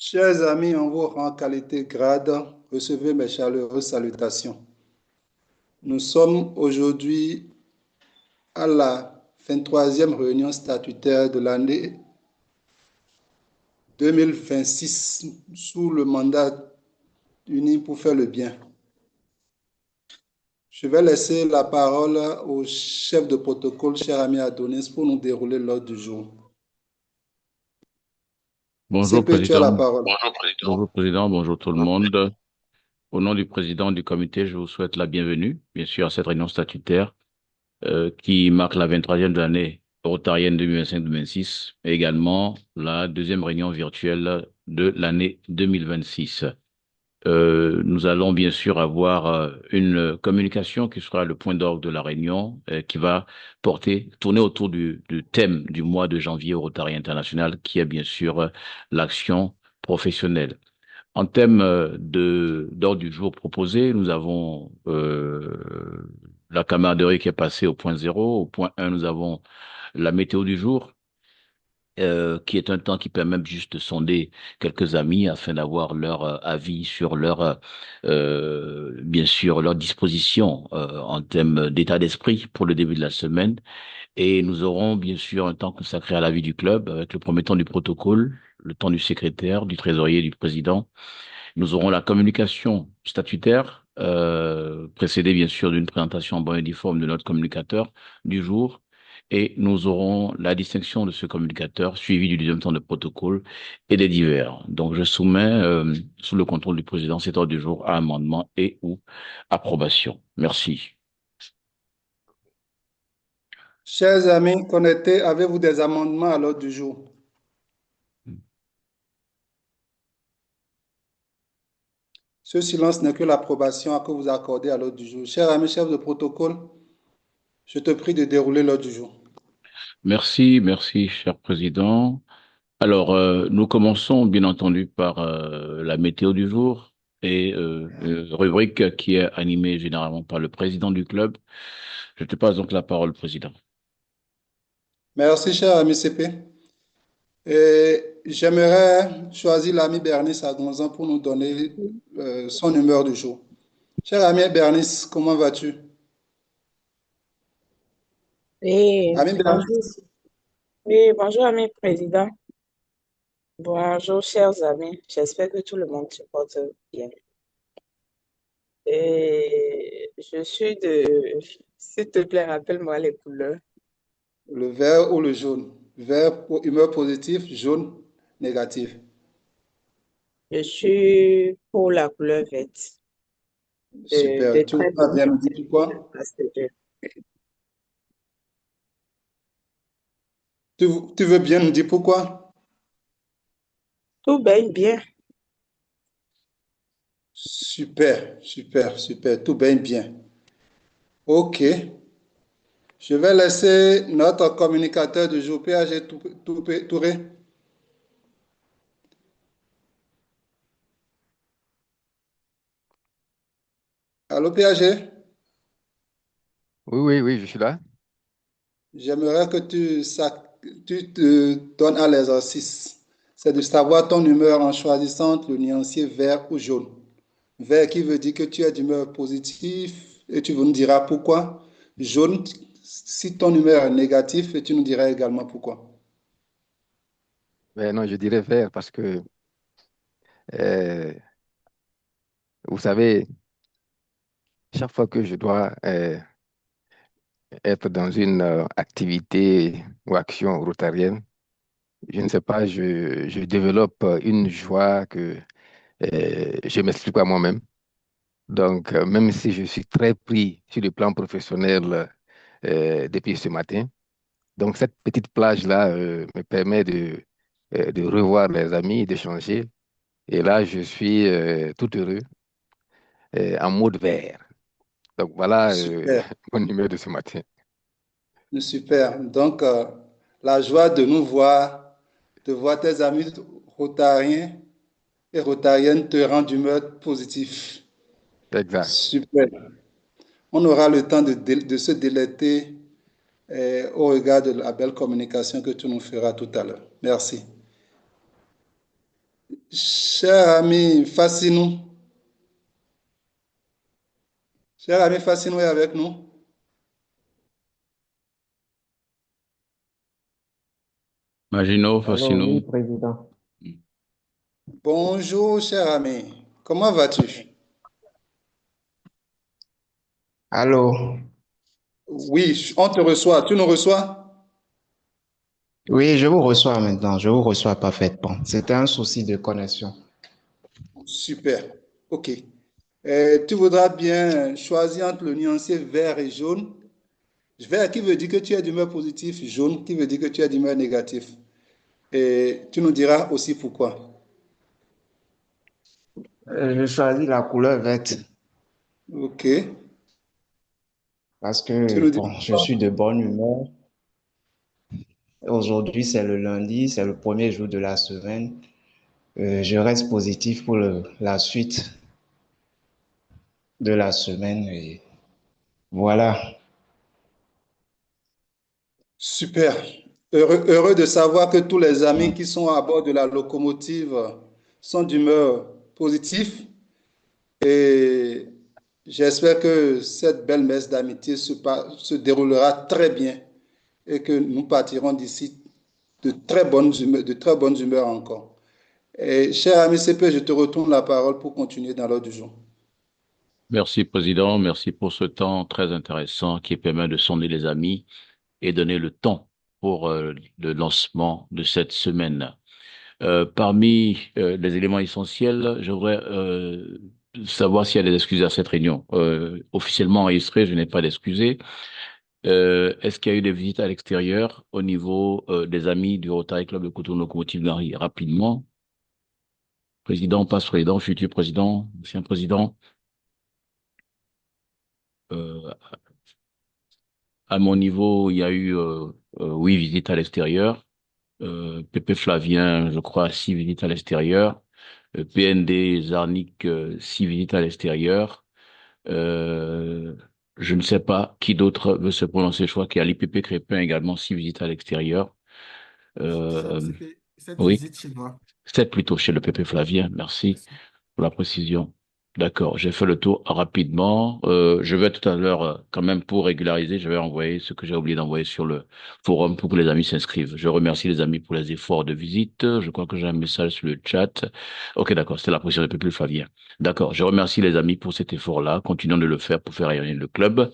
Chers amis, en vos rangs, qualité, grade, recevez mes chaleureuses salutations. Nous sommes aujourd'hui à la 23e réunion statutaire de l'année 2026 sous le mandat uni pour faire le bien. Je vais laisser la parole au chef de protocole, cher ami Adonis, pour nous dérouler l'ordre du jour. Bonjour, CP, tu as Président. la parole. Bonjour, Président. Bonjour, tout le monde. Au nom du président du comité, je vous souhaite la bienvenue, bien sûr, à cette réunion statutaire qui marque la 23e année rotarienne 2025-2026, et également la deuxième réunion virtuelle de l'année 2026. Nous allons bien sûr avoir une communication qui sera le point d'orgue de la réunion, qui va tourner autour du thème du mois de janvier au Rotary International, qui est bien sûr l'action professionnelle. En thème d'ordre du jour proposé, nous avons la camaraderie qui est passée au point zéro. Au point 1, nous avons la météo du jour, qui est un temps qui permet juste de sonder quelques amis afin d'avoir leur avis sur bien sûr, leur disposition en termes d'état d'esprit pour le début de la semaine. Et nous aurons bien sûr un temps consacré à la vie du club avec le premier temps du protocole, le temps du secrétaire, du trésorier et du président. Nous aurons la communication statutaire, précédée bien sûr d'une présentation en bonne et due forme de notre communicateur du jour. Et nous aurons la distinction de ce communicateur, suivi du deuxième temps de protocole et des divers. Donc, je soumets, sous le contrôle du président, cet ordre du jour à amendement et ou approbation. Merci. Chers amis connectés, avez-vous des amendements à l'ordre du jour? Ce silence n'est que l'approbation que vous accordez à l'ordre du jour. Cher ami chef de protocole, je te prie de dérouler l'ordre du jour. Merci, merci, cher président. Alors, nous commençons bien entendu par la météo du jour et rubrique qui est animée généralement par le président du club. Je te passe donc la parole, président. Merci, cher ami CP. Et j'aimerais choisir l'ami Bernice Agonzan pour nous donner son humeur du jour. Cher ami Bernice, comment vas-tu? Oui, Ami bonjour. Bernice, Oui, bonjour, ami président. Bonjour, chers amis. J'espère que tout le monde se porte bien. Et je suis de... S'il te plaît, rappelle-moi les couleurs. le vert ou le jaune? Vert pour humeur positive, jaune négative. Je suis pour la couleur verte. De Super. Tu très vas bonne bien me dire santé. pourquoi? Parce que Tu, tu veux bien me dire pourquoi? tout baigne bien. Super, super, super. Tout bien, bien. OK. Je vais laisser notre communicateur du jour, PAG Touré. Allô, PAG? Oui, oui, oui, je suis là. J'aimerais que tu te donnes à l'exercice. C'est de savoir ton humeur en choisissant le nuancier vert ou jaune. Vert qui veut dire que tu es d'humeur positive et tu nous diras pourquoi. Jaune, si ton humeur est négative, et tu nous diras également pourquoi. Mais non, je dirais vert parce que, euh, vous savez, chaque fois que je dois être dans une activité ou action rotarienne, je ne sais pas, je développe une joie que je m'explique pas moi-même. Donc, même si je suis très pris sur le plan professionnel depuis ce matin, donc cette petite plage-là me permet de revoir les amis, d'échanger. Et là, je suis tout heureux, en mode vert. Donc voilà Super, mon numéro de ce matin. super. Donc, la joie de nous voir, de voir tes amis rotariens et rotariennes te rend d'humeur positive. Exact. Super. On aura le temps de se délecter au regard de la belle communication que tu nous feras tout à l'heure. Merci. Cher ami Fassinou, cher ami Fassinou est avec nous. Maginot, Alors oui, Fassino. président. Bonjour, cher ami. Comment vas-tu? Allô? Oui, on te reçoit. Tu nous reçois? Oui, je vous reçois maintenant. Je vous reçois parfaitement. C'était un souci de connexion. Super. OK. Tu voudras bien choisir entre le nuancier vert et jaune. Vert qui veut dire que tu es d'humeur positive, jaune qui veut dire que tu es d'humeur négative. Et tu nous diras aussi pourquoi. Je choisis la couleur verte OK. parce Tu que, nous dis bon, je pourquoi? suis de bonne humeur. Aujourd'hui, c'est le lundi, c'est le premier jour de la semaine. Je reste positif pour la suite de la semaine et voilà. Super. Heureux de savoir que tous les amis qui sont à bord de la locomotive sont d'humeur positive. Et j'espère que cette belle messe d'amitié se déroulera très bien et que nous partirons d'ici de très bonnes humeurs encore. Et cher ami CP, je te retourne la parole pour continuer dans l'ordre du jour. Merci, Président. Merci pour ce temps très intéressant qui permet de sonder les amis et donner le temps pour le lancement de cette semaine. Parmi les éléments essentiels, j'aimerais savoir s'il y a des excuses à cette réunion. Officiellement enregistrée, je n'ai pas d'excusés. Est-ce qu'il y a eu des visites à l'extérieur au niveau des amis du Rotary Club de Cotonou Locomotive Gary? Rapidement, président, passe président, futur président, ancien président. Euh, à mon niveau, il y a eu 8 visites à l'extérieur. Pépé Flavien, je crois, 6 visites à l'extérieur. PND Zarnik, 6 visites à l'extérieur. Euh, je ne sais pas qui d'autre veut se prononcer. Je crois qu'il y a l'IPP Crépin également, 6 visites à l'extérieur. Euh, C'était cette oui, visite chez moi. 7 plutôt chez le PP Flavien. Merci Merci. pour la précision. D'accord, j'ai fait le tour rapidement. Je vais tout à l'heure, quand même, pour régulariser, je vais envoyer ce que j'ai oublié d'envoyer sur le forum pour que les amis s'inscrivent. Je remercie les amis pour les efforts de visite. Je crois que j'ai un message sur le chat. Ok, d'accord, c'était la précision du PP Flavien. D'accord, je remercie les amis pour cet effort-là. Continuons de le faire pour faire rayonner le club.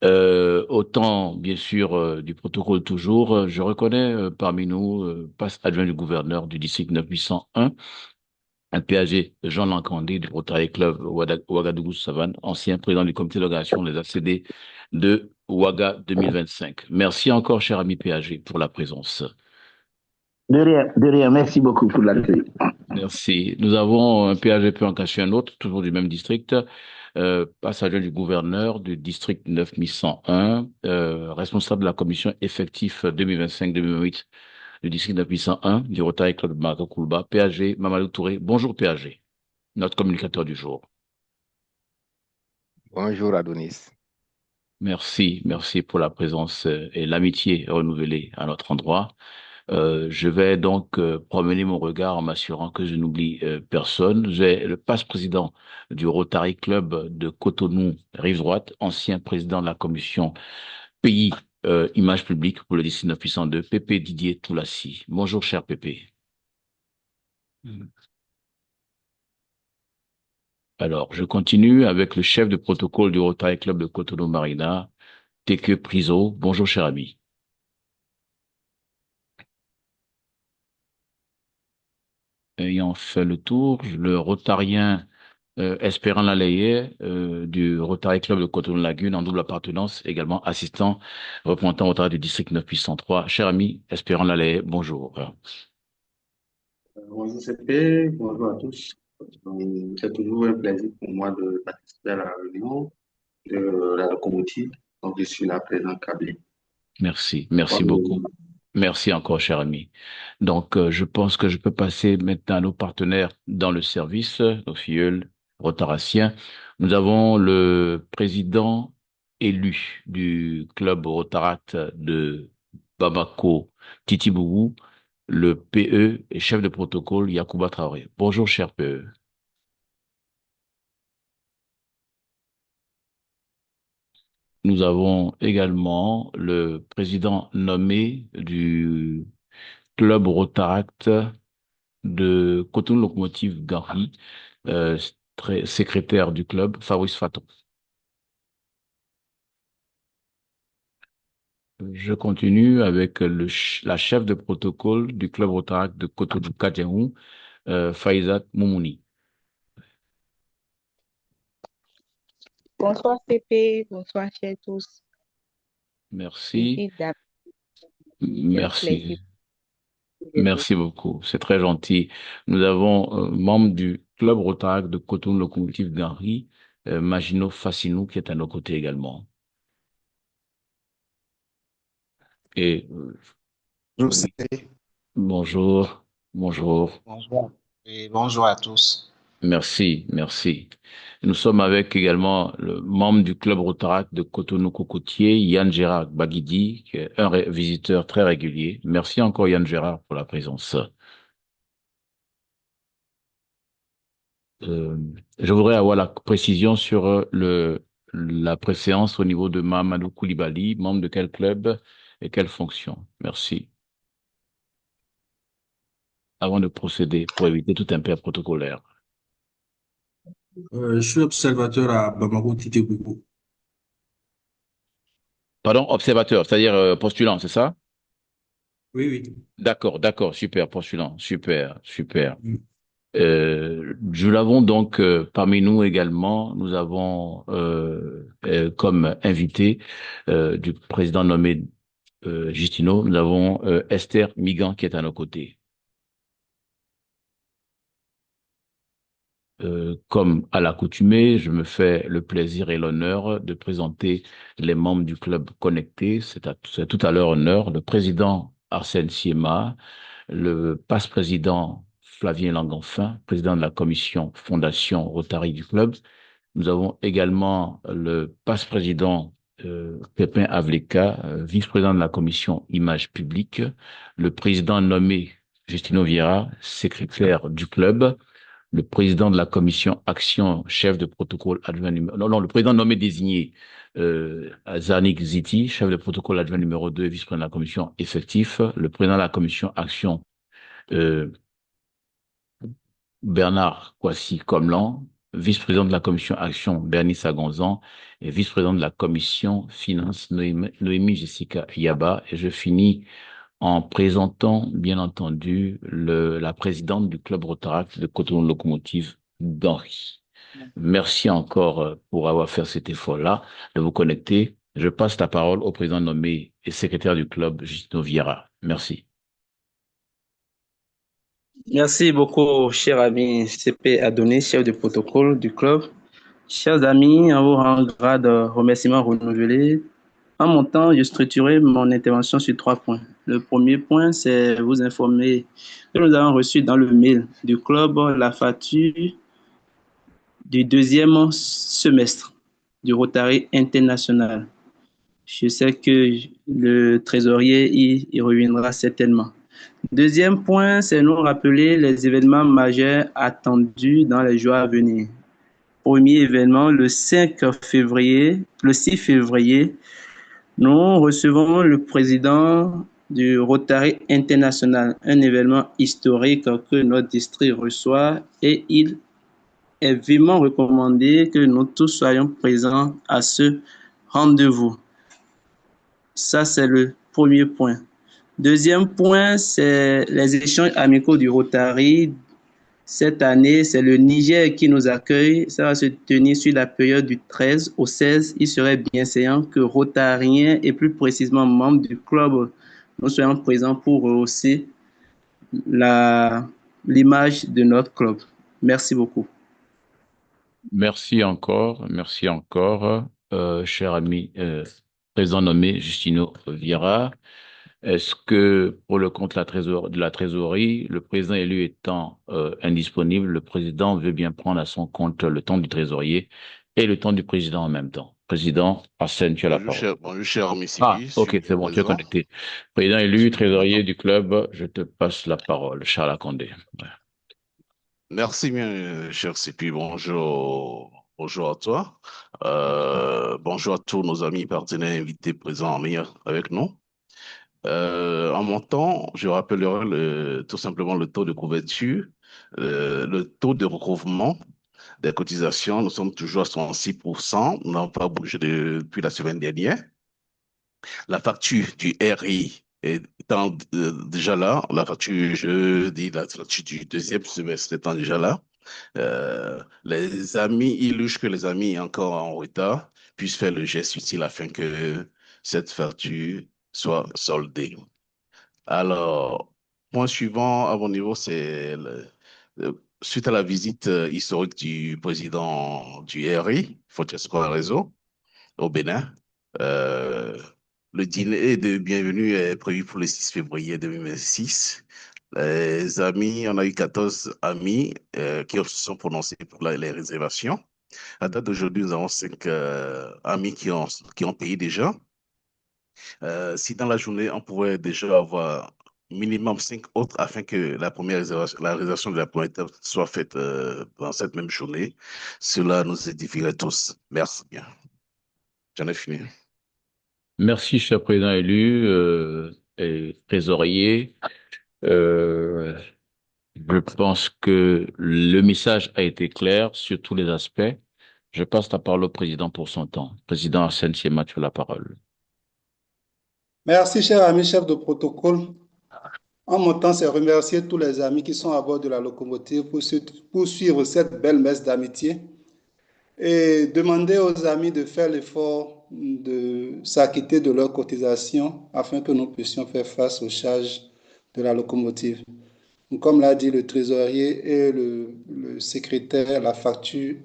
Autant, bien sûr, du protocole toujours, je reconnais parmi nous, passe adjoint du gouverneur du district 9801, un PAG, Jean Lancandé du Rotary Club Ouagadougou-Savane, ancien président du comité d'organisation des ACD de Ouaga 2025. Merci encore, cher ami PAG, pour la présence. De rien, merci beaucoup pour l'accueil. Merci. Nous avons un PAG peut en cacher un autre, toujours du même district, passager du gouverneur du district 9101, responsable de la commission effectif 2025-2028 du district 9101 du Rotary Club Makakoulba, PAG Mamadou Touré. Bonjour PAG, notre communicateur du jour. Bonjour Adonis. Merci pour la présence et l'amitié renouvelée à notre endroit. Je vais donc promener mon regard en m'assurant que je n'oublie personne. J'ai le passe-président du Rotary Club de Cotonou, Rive Droite, ancien président de la commission pays image publique pour le district 902, Pépé Didier Toulassi. Bonjour, cher Pépé. Alors, je continue avec le chef de protocole du Rotary Club de Cotonou Marina, Teke Priso. Bonjour, cher ami. Ayant fait le tour, le Rotarien Espérant Lalaye du Rotary Club de Cotonou Lagune en double appartenance, également assistant représentant Rotary du district 9803. Cher ami Espérant Lalaye, bonjour. Bonjour CP, bonjour à tous. C'est toujours un plaisir pour moi de participer à la réunion de la locomotive. Donc, je suis là présent câblé. Merci beaucoup. Merci encore, cher ami. Donc, je pense que je peux passer maintenant à nos partenaires dans le service, nos filleuls rotaraciens. Nous avons le président élu du club Rotarat de Bamako, Titi Bougou, le PE et chef de protocole Yacouba Traoré. Bonjour, cher PE. Nous avons également le président nommé du club Rotaract de Cotonou Locomotive Gary, secrétaire du club, Fabrice Faton. Je continue avec la chef de protocole du club Rotaract de Cotonou Kadjaou, Faïzat Moumouni. Bonsoir CP, bonsoir chers tous. Merci. Ici Dab. Merci. Merci beaucoup, c'est très gentil. Nous avons membre du club Rotaract de Cotonou Locomotive Gary, Magino Fassinou, qui est à nos côtés également. Et Bonjour, oui, CP. bonjour, bonjour. Bonjour. Et bonjour à tous. Merci, merci. Nous sommes avec également le membre du club Rotaract de Cotonou-Cocotier, Yann Gérard Baguidi, qui est un visiteur très régulier. Merci encore Yann Gérard pour la présence. Je voudrais avoir la précision sur la préséance au niveau de Mahamadou Koulibaly, membre de quel club et quelle fonction. Merci. Avant de procéder, pour éviter tout impair protocolaire. Je suis observateur à Bamako Tité-Boubou. Pardon, observateur, c'est-à-dire postulant, c'est ça? Oui, oui. D'accord, d'accord, super, postulant, super, super. Mm. Nous l'avons donc parmi nous également, nous avons comme invité du président nommé Justino, nous avons Esther Migan qui est à nos côtés. Comme à l'accoutumée, je me fais le plaisir et l'honneur de présenter les membres du club connecté. C'est tout à leur honneur. Le président Arsène Siema, le passe-président Flavien Langenfin, président de la commission Fondation Rotary du club. Nous avons également le passe-président Pépin Avleka, vice-président de la commission Images publiques, le président nommé Justino Vieira, secrétaire du club, le président de la commission Action, chef de protocole adjoint numéro... Non, le président nommé désigné, Zanik Ziti, chef de protocole adjoint numéro 2, vice-président de la commission effectif, le président de la commission Action, Bernard Kwasi Komlan, vice-président de la commission Action, Bernice Agonzan, et vice-président de la commission Finance, Noémie Jessica Yaba, et je finis en présentant, bien entendu, la présidente du club Rotaract de Cotonou Locomotive, Gary. Merci encore pour avoir fait cet effort-là de vous connecter. Je passe la parole au président nommé et secrétaire du club, Justino Vieira. Merci. Merci beaucoup, cher ami CP Adonis, chef de protocole du club. Chers amis, en vous rend grade remerciements renouvelés. En mon temps, je structurerai mon intervention sur 3 points. Le premier point, c'est vous informer que nous avons reçu dans le mail du club la facture du 2e semestre du Rotary International. Je sais que le trésorier y reviendra certainement. Deuxième point, c'est nous rappeler les événements majeurs attendus dans les jours à venir. Premier événement, le 6 février, nous recevons le président du Rotary International, un événement historique que notre district reçoit et il est vivement recommandé que nous tous soyons présents à ce rendez-vous. Ça, c'est le premier point. Deuxième point, c'est les échanges amicaux du Rotary. Cette année, c'est le Niger qui nous accueille. Ça va se tenir sur la période du 13 au 16. Il serait bien séant que Rotariens et plus précisément membres du club, nous soyons présents pour rehausser l'image de notre club. Merci beaucoup. Merci encore, cher ami président nommé Justino Vieira. Est-ce que, pour le compte de la trésorerie, le président élu étant indisponible, le président veut bien prendre à son compte le temps du trésorier et le temps du président en même temps? Président Arsène, tu as la parole. Bonjour, cher Ah, Mississippi, je ok, suis c'est bon, tu es présent. connecté. Président élu, D'accord. trésorier du club, je te passe la parole. Charles Akondé. Ouais. Merci bien, cher CP. Bonjour à toi. Bonjour à tous nos amis partenaires invités présents en ligne avec nous. En montant, je rappellerai tout simplement le taux de couverture, le taux de recouvrement des cotisations. Nous sommes toujours à 66%. Nous n'avons pas bougé depuis la semaine dernière. La facture du RI étant déjà là, la facture, je dis la facture du deuxième semestre étant déjà là, les amis, il illustre que les amis encore en retard puissent faire le geste utile afin que cette facture soit soldée. Alors, point suivant à mon niveau, c'est suite à la visite historique du président du RI, Francesco Arezzo, au Bénin. Euh, le dîner de bienvenue est prévu pour le 6 février 2026. Les amis, on a eu 14 amis qui se sont prononcés pour les réservations. À date d'aujourd'hui, nous avons 5 amis qui ont payé déjà. Si dans la journée, on pourrait déjà avoir minimum 5 autres afin que la réservation de la première étape soit faite dans cette même journée, cela nous édifierait tous. Merci bien. J'en ai fini. Merci, cher président élu et trésorier. Euh, je pense que le message a été clair sur tous les aspects. Je passe la parole au président pour son temps. Président Arsène Siema, tu as la parole. Merci, cher ami chef de protocole. En mon temps, c'est remercier tous les amis qui sont à bord de la locomotive pour suivre cette belle messe d'amitié et demander aux amis de faire l'effort de s'acquitter de leurs cotisations afin que nous puissions faire face aux charges de la locomotive. Comme l'a dit le trésorier et le secrétaire, la facture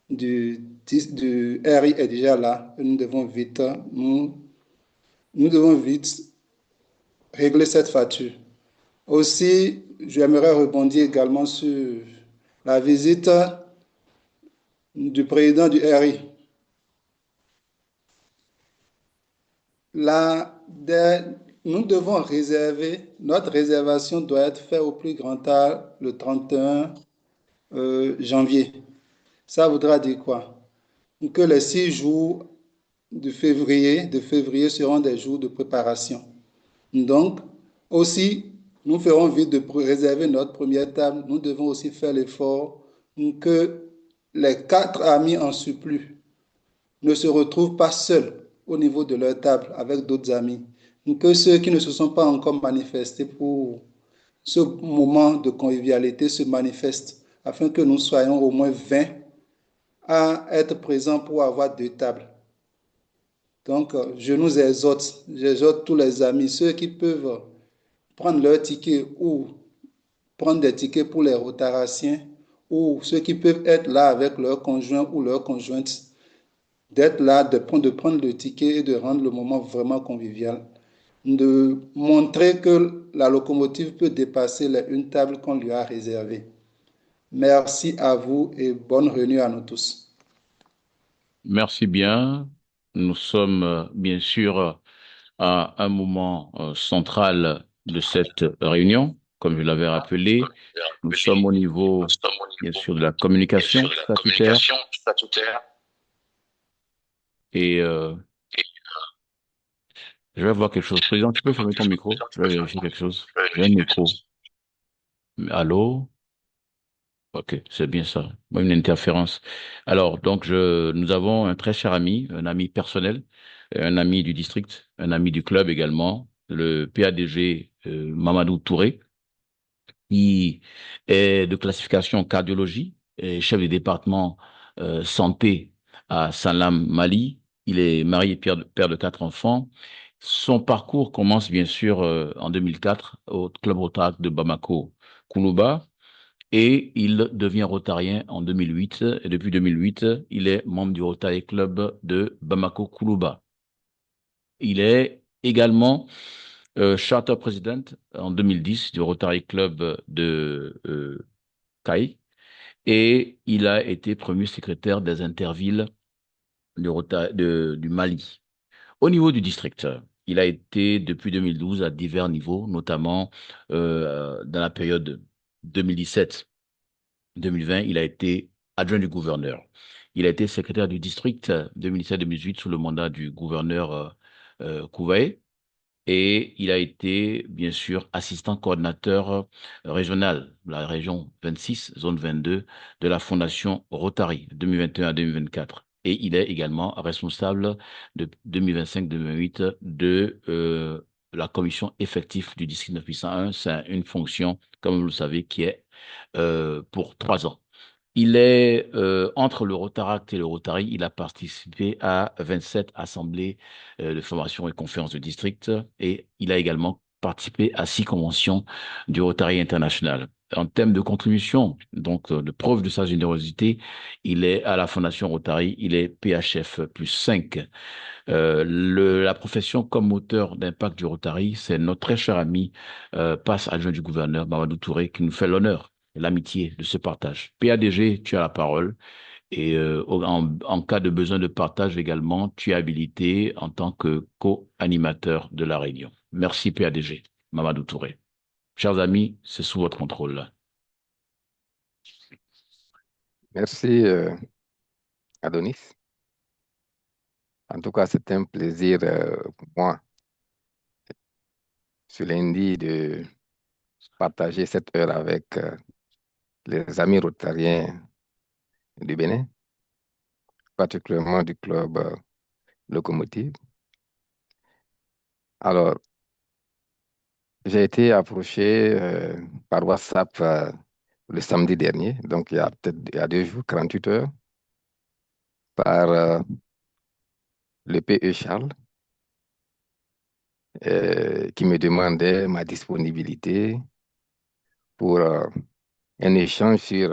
du RI est déjà là. Nous devons vite régler cette facture. Aussi, j'aimerais rebondir également sur la visite du président du RI. Nous devons réserver, notre réservation doit être faite au plus grand tard le 31 janvier. Ça voudra dire quoi? Que les 6 jours de février seront des jours de préparation. Donc, aussi, nous ferons vite de réserver notre première table. Nous devons aussi faire l'effort que les 4 amis en surplus ne se retrouvent pas seuls au niveau de leur table avec d'autres amis. Que ceux qui ne se sont pas encore manifestés pour ce moment de convivialité se manifestent afin que nous soyons au moins 20 à être présents pour avoir 2 tables. Donc, je nous j'exhorte tous les amis, ceux qui peuvent prendre leur ticket ou prendre des tickets pour les rotaraciens ou ceux qui peuvent être là avec leur conjoint ou leur conjointe, d'être là, de prendre le ticket et de rendre le moment vraiment convivial, de montrer que la locomotive peut dépasser les une table qu'on lui a réservée. Merci à vous et bonne réunion à nous tous. Merci bien. Nous sommes bien sûr à un moment central de cette réunion. Comme je l'avais rappelé, nous sommes au niveau, bien sûr, de la communication statutaire. Et je vais voir quelque chose. Président, tu peux fermer ton micro? Je vais vérifier quelque chose. J'ai un micro. Allô? Ok, c'est bien ça. Moi, une interférence. Alors, donc, nous avons un très cher ami, un ami personnel, un ami du district, un ami du club également, le PADG Mamadou Touré, qui est de classification cardiologie, et chef du département santé à Salam, Mali. Il est marié, père de 4 enfants. Son parcours commence bien sûr en 2004 au club Rotaract de Bamako, Koulouba. Et il devient rotarien en 2008. Et depuis 2008, il est membre du Rotary Club de Bamako Koulouba. Il est également Charter President en 2010 du Rotary Club de Caille. Et il a été premier secrétaire des Intervilles du Mali. Au niveau du district, il a été depuis 2012 à divers niveaux, notamment dans la période 2017-2020, il a été adjoint du gouverneur. Il a été secrétaire du district 2017-2018 sous le mandat du gouverneur Kouvaé. Et il a été, bien sûr, assistant coordinateur régional de la région 26, zone 22, de la Fondation Rotary 2021 à 2024. Et il est également responsable de 2025-2028 de la commission effective du district 901. C'est une fonction, comme vous le savez, qui est pour 3 ans. Il est entre le Rotaract et le Rotary, il a participé à 27 assemblées de formation et conférences de district et il a également participé à 6 conventions du Rotary International. En termes de contribution, donc de preuve de sa générosité, il est à la Fondation Rotary, il est PHF plus 5. La profession comme moteur d'impact du Rotary, c'est notre très cher ami, passe adjoint du gouverneur, Mamadou Touré, qui nous fait l'honneur et l'amitié de ce partage. PADG, tu as la parole. Et en cas de besoin de partage également, tu es habilité en tant que co-animateur de la réunion. Merci PADG, Mamadou Touré. Chers amis, c'est sous votre contrôle. Merci, Adonis. En tout cas, c'est un plaisir pour moi, ce lundi, de partager cette heure avec les amis rotariens du Bénin, particulièrement du club Locomotive. Alors, j'ai été approché par WhatsApp le samedi dernier, donc il y a 2 jours, 48 heures, par le PE Charles, qui me demandait ma disponibilité pour un échange sur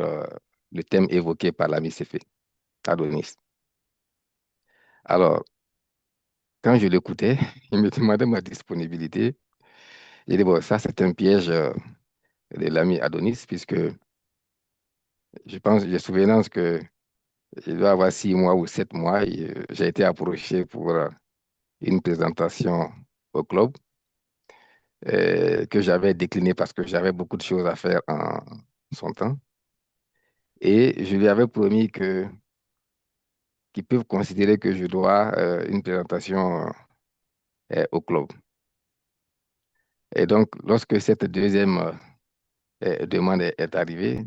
le thème évoqué par l'ami CFE, Adonis. Alors, quand je l'écoutais, il me demandait ma disponibilité. J'ai dit, bon, ça, c'est un piège de l'ami Adonis, puisque je pense, j'ai souvenance que il doit avoir 6 mois ou 7 mois, j'ai été approché pour une présentation au club que j'avais décliné parce que j'avais beaucoup de choses à faire en son temps. Et je lui avais promis qu'ils peuvent considérer que je dois une présentation au club. Et donc, lorsque cette deuxième demande est arrivée,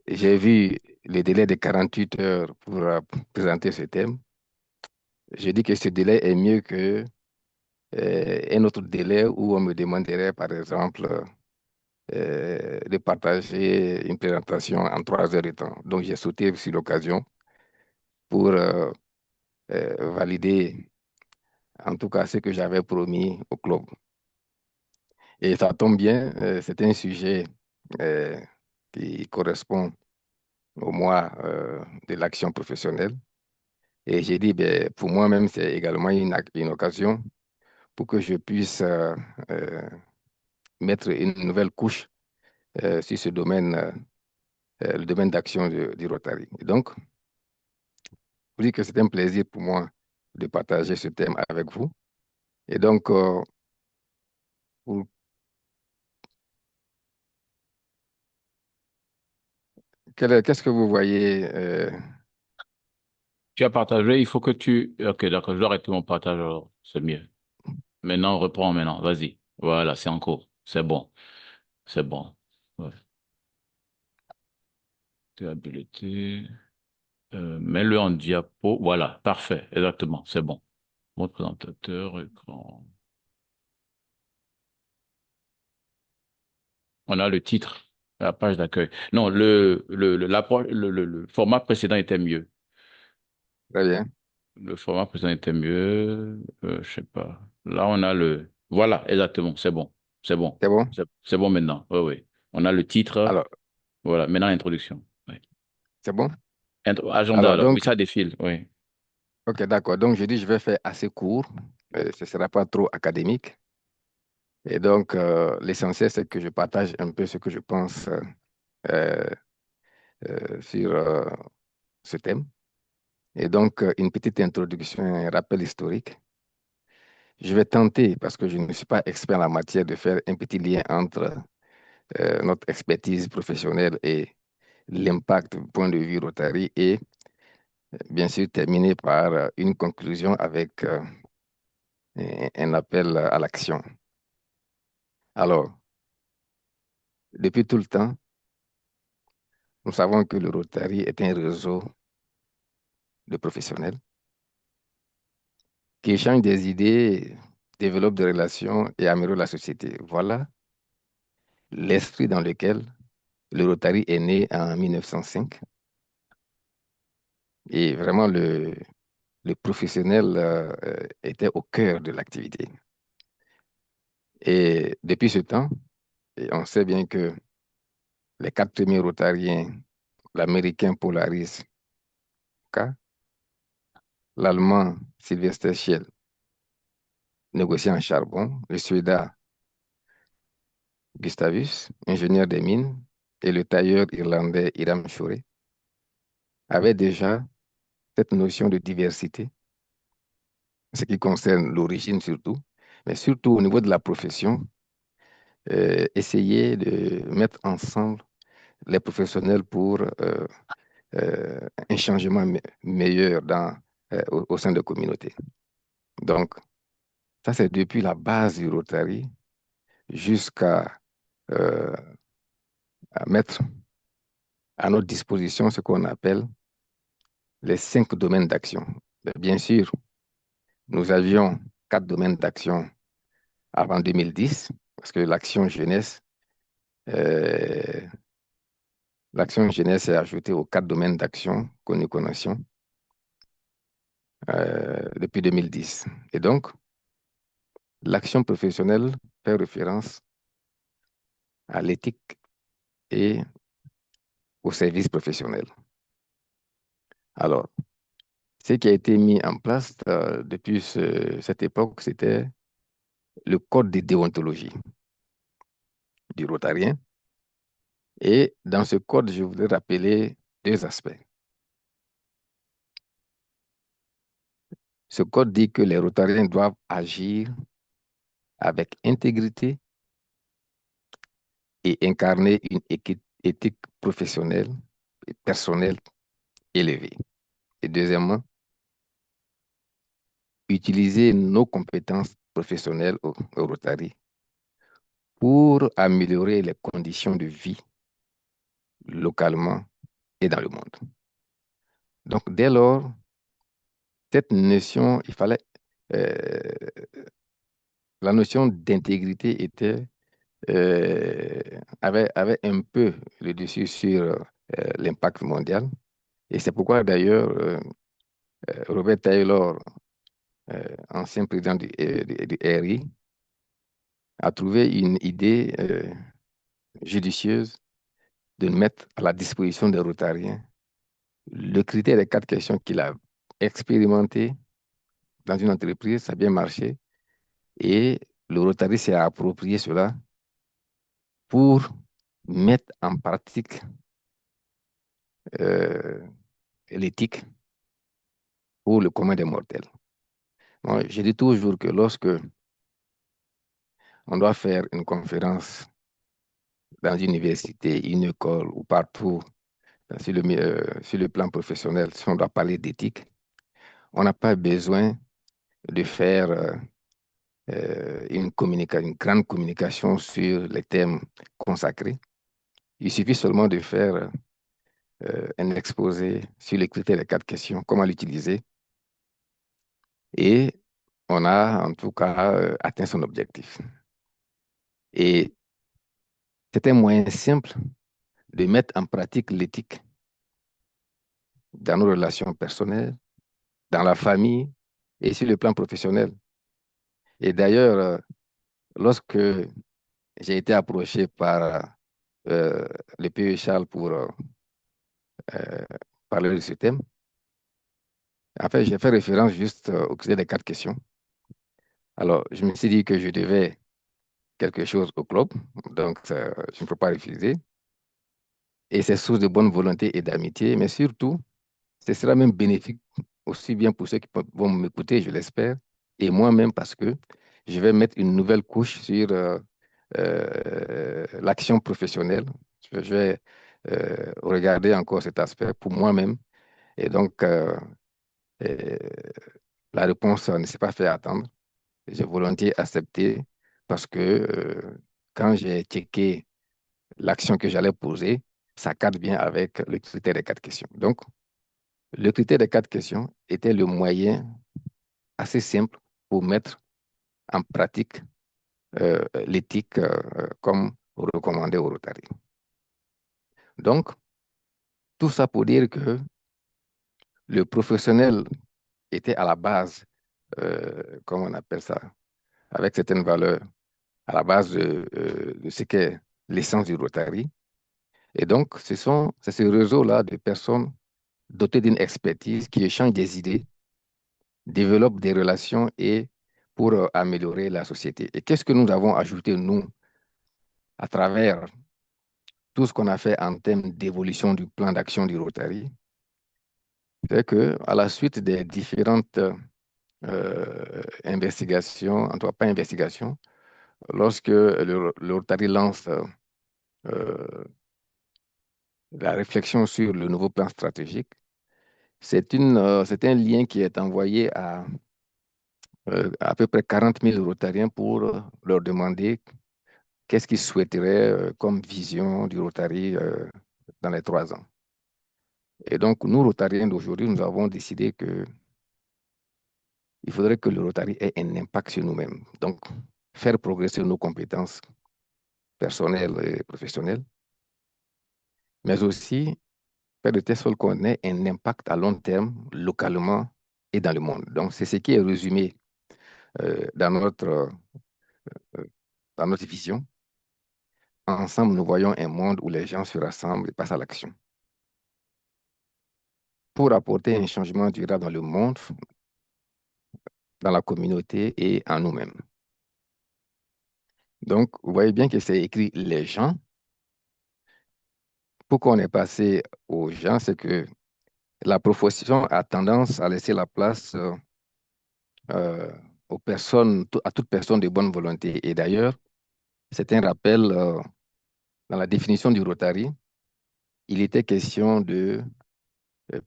j'ai vu le délai de 48 heures pour présenter ce thème. Je dis que ce délai est mieux que un autre délai où on me demanderait, par exemple, de partager une présentation en 3 heures de temps. Donc, j'ai sauté sur l'occasion pour valider, en tout cas, ce que j'avais promis au club. Et ça tombe bien, c'est un sujet qui correspond au mois de l'action professionnelle. Et j'ai dit, ben, pour moi-même, c'est également une occasion pour que je puisse mettre une nouvelle couche sur ce domaine, le domaine d'action du Rotary. Et donc, je vous dis que c'est un plaisir pour moi de partager ce thème avec vous. Et donc, qu'est-ce que vous voyez Tu as partagé, il faut que tu... Ok, d'accord, je dois arrêter mon partage, alors c'est mieux. Maintenant, reprends maintenant, vas-y. Voilà, c'est en cours. C'est bon. C'est bon. Ouais. Habilité. Mets-le en diapo. Voilà, parfait, exactement, c'est bon. Mon présentateur, écran. On a le titre, la page d'accueil. Non, le format précédent était mieux. Très bien. Le format précédent était mieux. Je sais pas. Là, on a le. Voilà, exactement, c'est bon. C'est bon. C'est bon? C'est bon maintenant. Oui, oui. On a le titre. Alors, Voilà, maintenant l'introduction. Oui. c'est bon? Agenda, Alors, alors. Oui, donc, ça défile, oui. OK, d'accord. Donc, je dis, je vais faire assez court. Ce ne sera pas trop académique. Et donc, l'essentiel, c'est que je partage un peu ce que je pense sur ce thème. Et donc, une petite introduction, un rappel historique. Je vais tenter, parce que je ne suis pas expert en la matière, de faire un petit lien entre notre expertise professionnelle et l'impact du point de vue Rotary et bien sûr terminer par une conclusion avec un appel à l'action. Alors, depuis tout le temps, nous savons que le Rotary est un réseau de professionnels qui échangent des idées, développent des relations et améliorent la société. Voilà l'esprit dans lequel le Rotary est né en 1905. Et vraiment, le professionnel était au cœur de l'activité. Et depuis ce temps, et on sait bien que les 4 premiers Rotariens, l'Américain Polaris K, l'Allemand Sylvester Schell, négociant en charbon, le Suédois Gustavus, ingénieur des mines, et le tailleur irlandais Hiram Shorey, avaient déjà cette notion de diversité, ce qui concerne l'origine surtout, mais surtout au niveau de la profession, essayer de mettre ensemble les professionnels pour un changement meilleur au sein de la communauté. Donc, ça, c'est depuis la base du Rotary jusqu'à mettre à notre disposition ce qu'on appelle les 5 domaines d'action. Bien sûr, nous avions 4 domaines d'action avant 2010, parce que l'action jeunesse est ajoutée aux 4 domaines d'action que nous connaissions depuis 2010. Et donc, l'action professionnelle fait référence à l'éthique et au service professionnel. Alors, ce qui a été mis en place depuis cette époque, c'était le code de déontologie du Rotarien. Et dans ce code, je voudrais rappeler 2 aspects. Ce code dit que les Rotariens doivent agir avec intégrité et incarner une éthique professionnelle et personnelle élevée. Et deuxièmement, utiliser nos compétences professionnelles au Rotary pour améliorer les conditions de vie localement et dans le monde. Donc, dès lors, cette notion, la notion d'intégrité avait un peu le dessus sur l'impact mondial. Et c'est pourquoi d'ailleurs, Robert Taylor, ancien président du RI, a trouvé une idée judicieuse de mettre à la disposition des Rotariens le critère des 4 questions qu'il a expérimenté dans une entreprise, ça a bien marché, et le Rotary s'est approprié cela pour mettre en pratique l'éthique pour le commun des mortels. Moi, je dis toujours que lorsque on doit faire une conférence dans une université, une école ou partout sur le plan professionnel, si on doit parler d'éthique, on n'a pas besoin de faire une grande communication sur les thèmes consacrés. Il suffit seulement de faire un exposé sur les critères des 4 questions, comment l'utiliser, et on a en tout cas atteint son objectif. Et c'est un moyen simple de mettre en pratique l'éthique dans nos relations personnelles, dans la famille et sur le plan professionnel. Et d'ailleurs, lorsque j'ai été approché par le PE Charles pour parler de ce thème, en fait, j'ai fait référence juste au critère des 4 questions. Alors, je me suis dit que je devais quelque chose au club, donc je ne peux pas refuser. Et c'est source de bonne volonté et d'amitié, mais surtout, ce sera même bénéfique aussi bien pour ceux qui vont m'écouter, je l'espère, et moi-même parce que je vais mettre une nouvelle couche sur l'action professionnelle. Je vais regarder encore cet aspect pour moi-même. Et donc, euh, la réponse ne s'est pas fait attendre. J'ai volontiers accepté parce que quand j'ai checké l'action que j'allais poser, ça cadre bien avec le critère des 4 questions. Donc, le critère des 4 questions était le moyen assez simple pour mettre en pratique l'éthique comme recommandé au Rotary. Donc, tout ça pour dire que le professionnel était à la base, comment on appelle ça, avec certaines valeurs, à la base de ce qu'est l'essence du Rotary. Et donc, c'est ce réseau-là de personnes dotées d'une expertise qui échangent des idées, développent des relations et pour améliorer la société. Et qu'est-ce que nous avons ajouté, nous, à travers tout ce qu'on a fait en termes d'évolution du plan d'action du Rotary? C'est que à la suite des différentes investigations, en tout cas pas investigations, lorsque le Rotary lance la réflexion sur le nouveau plan stratégique, c'est un lien qui est envoyé à peu près 40 000 Rotariens pour leur demander qu'est-ce qu'ils souhaiteraient comme vision du Rotary dans les 3 ans. Et donc, nous, Rotariens d'aujourd'hui, nous avons décidé que il faudrait que le Rotary ait un impact sur nous-mêmes. Donc, faire progresser nos compétences personnelles et professionnelles, mais aussi faire de telle sorte qu'on ait un impact à long terme, localement et dans le monde. Donc, c'est ce qui est résumé euh, dans notre, euh, dans notre vision. Ensemble, nous voyons un monde où les gens se rassemblent et passent à l'action. Pour apporter un changement durable dans le monde, dans la communauté et en nous-mêmes. Donc, vous voyez bien que c'est écrit les gens. Pourquoi on est passé aux gens, c'est que la profession a tendance à laisser la place euh, aux personnes, à toute personne de bonne volonté. Et d'ailleurs, c'est un rappel dans la définition du Rotary, il était question de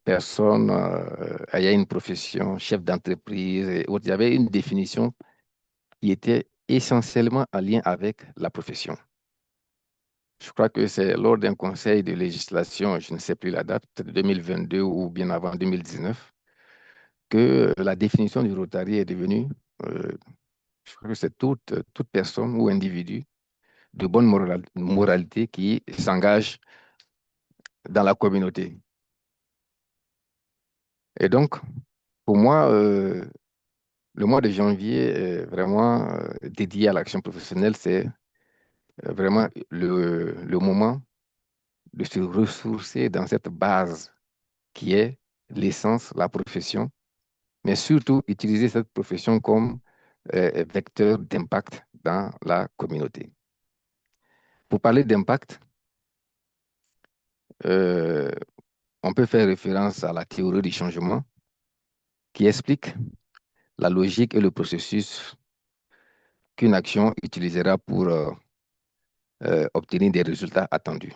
personnes ayant une profession, chef d'entreprise et autres. Il y avait une définition qui était essentiellement en lien avec la profession. Je crois que c'est lors d'un conseil de législation, je ne sais plus la date, peut-être 2022 ou bien avant 2019, que la définition du Rotary est devenue, euh, je crois que c'est toute personne ou individu de bonne moralité qui s'engage dans la communauté. Et donc, pour moi, le mois de janvier est vraiment dédié à l'action professionnelle. C'est vraiment le moment de se ressourcer dans cette base qui est l'essence, la profession, mais surtout utiliser cette profession comme vecteur d'impact dans la communauté. Pour parler d'impact, euh, on peut faire référence à la théorie du changement qui explique la logique et le processus qu'une action utilisera pour obtenir des résultats attendus,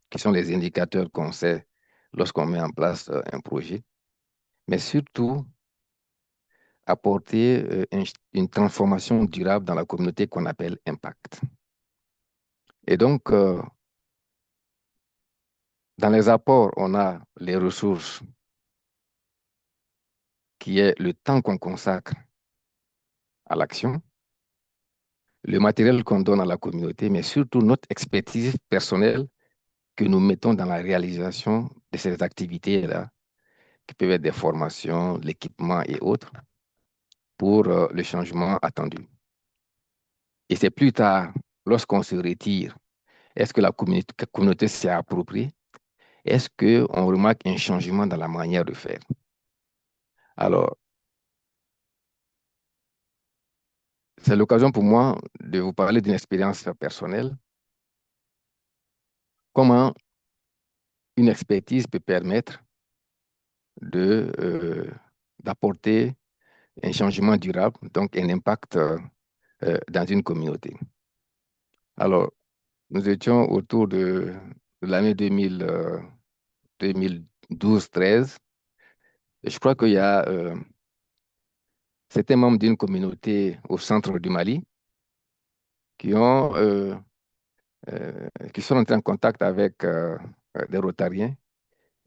qui sont les indicateurs qu'on sait lorsqu'on met en place un projet, mais surtout apporter une transformation durable dans la communauté qu'on appelle impact. Et donc, dans les apports, on a les ressources, qui est le temps qu'on consacre à l'action, le matériel qu'on donne à la communauté, mais surtout notre expertise personnelle que nous mettons dans la réalisation de ces activités-là, qui peuvent être des formations, l'équipement et autres, pour le changement attendu. Et c'est plus tard, lorsqu'on se retire, est-ce que la communauté s'est appropriée? Est-ce qu'on remarque un changement dans la manière de faire? Alors, c'est l'occasion pour moi de vous parler d'une expérience personnelle. Comment une expertise peut permettre d'apporter un changement durable, donc un impact dans une communauté. Alors, nous étions autour de l'année 2012-13. Et je crois qu'il y a certains membres d'une communauté au centre du Mali qui sont entrés en contact avec des Rotariens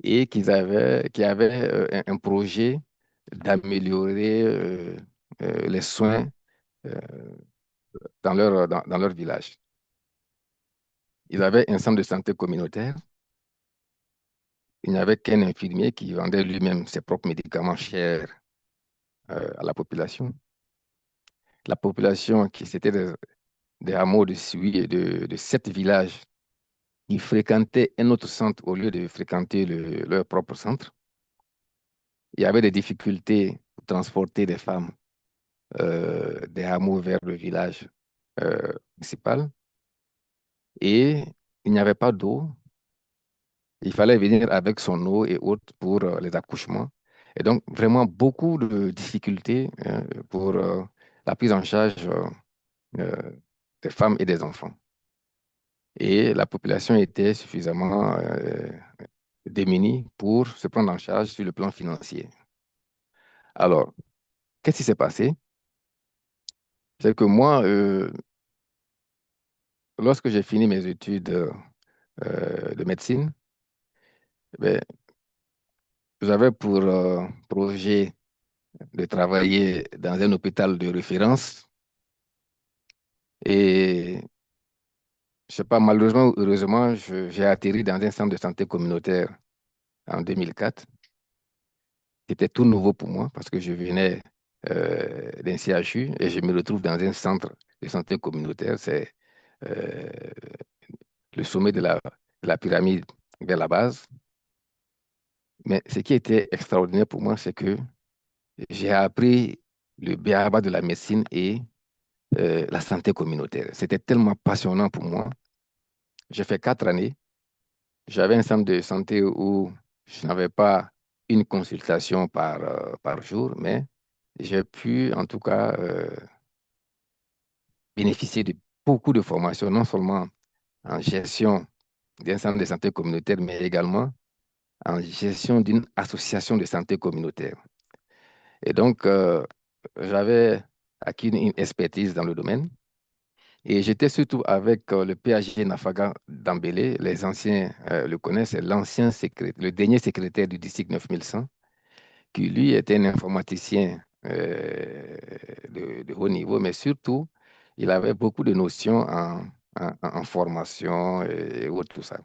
et qui avaient un projet d'améliorer les soins euh, dans leur village. Ils avaient un centre de santé communautaire. Il n'y avait qu'un infirmier qui vendait lui-même ses propres médicaments chers à la population. La population, c'était des hameaux de Siwi et de 7 villages, qui fréquentaient un autre centre au lieu de fréquenter leur propre centre. Il y avait des difficultés pour transporter des femmes des hameaux vers le village principal. Et il n'y avait pas d'eau. Il fallait venir avec son eau et autres pour les accouchements. Et donc, vraiment beaucoup de difficultés pour la prise en charge euh, des femmes et des enfants. Et la population était suffisamment démunie pour se prendre en charge sur le plan financier. Alors, qu'est-ce qui s'est passé? C'est que moi, lorsque j'ai fini mes études de médecine, ben, j'avais pour projet de travailler dans un hôpital de référence. Et je sais pas, malheureusement ou heureusement, j'ai atterri dans un centre de santé communautaire en 2004. C'était tout nouveau pour moi parce que je venais d'un CHU et je me retrouve dans un centre de santé communautaire. C'est euh, le sommet de la pyramide vers la base. Mais ce qui était extraordinaire pour moi, c'est que j'ai appris le b.a.-ba de la médecine et la santé communautaire. C'était tellement passionnant pour moi. J'ai fait 4 années. J'avais un centre de santé où je n'avais pas une consultation par jour, mais j'ai pu en tout cas bénéficier de beaucoup de formations, non seulement en gestion d'un centre de santé communautaire, mais également en gestion d'une association de santé communautaire. Et donc, j'avais acquis une expertise dans le domaine. Et j'étais surtout avec le PAG Nafaga Dambélé, les anciens le connaissent, c'est le dernier secrétaire du district 9100, qui lui était un informaticien de haut niveau, mais surtout, il avait beaucoup de notions en formation et autres, tout ça.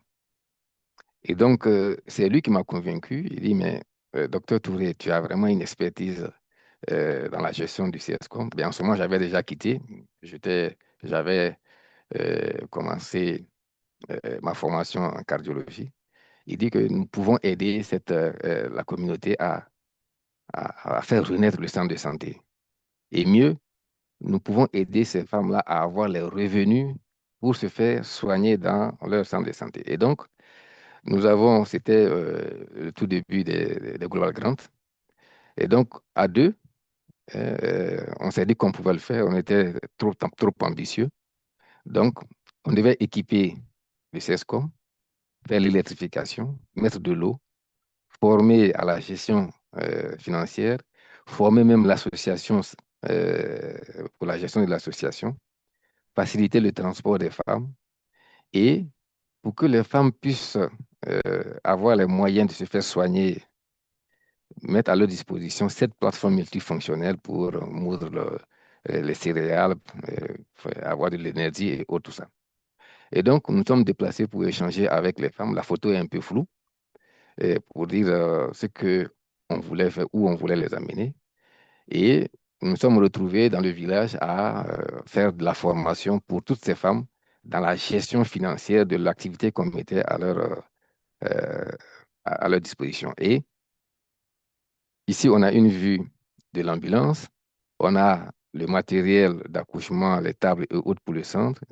Et donc, c'est lui qui m'a convaincu. Il dit, mais docteur Touré, tu as vraiment une expertise dans la gestion du CSCOM. Bien, en ce moment, j'avais déjà quitté. J'avais commencé ma formation en cardiologie. Il dit que nous pouvons aider la communauté à faire renaître le centre de santé. Et mieux, nous pouvons aider ces femmes-là à avoir les revenus pour se faire soigner dans leur centre de santé. Et donc, c'était le tout début des Global Grants. Et donc, à deux, on s'est dit qu'on pouvait le faire. On était trop ambitieux. Donc, on devait équiper le CESCOM, faire l'électrification, mettre de l'eau, former à la gestion financière, former même l'association pour la gestion de l'association, faciliter le transport des femmes et pour que les femmes puissent avoir les moyens de se faire soigner, mettre à leur disposition cette plateforme multifonctionnelle pour moudre les céréales, avoir de l'énergie et autres, tout ça. Et donc, nous sommes déplacés pour échanger avec les femmes. La photo est un peu floue pour dire ce qu'on voulait faire, où on voulait les amener. Et nous nous sommes retrouvés dans le village à faire de la formation pour toutes ces femmes dans la gestion financière de l'activité qu'on mettait euh, à leur disposition. Et ici, on a une vue de l'ambulance, on a le matériel d'accouchement, les tables et autres pour le centre.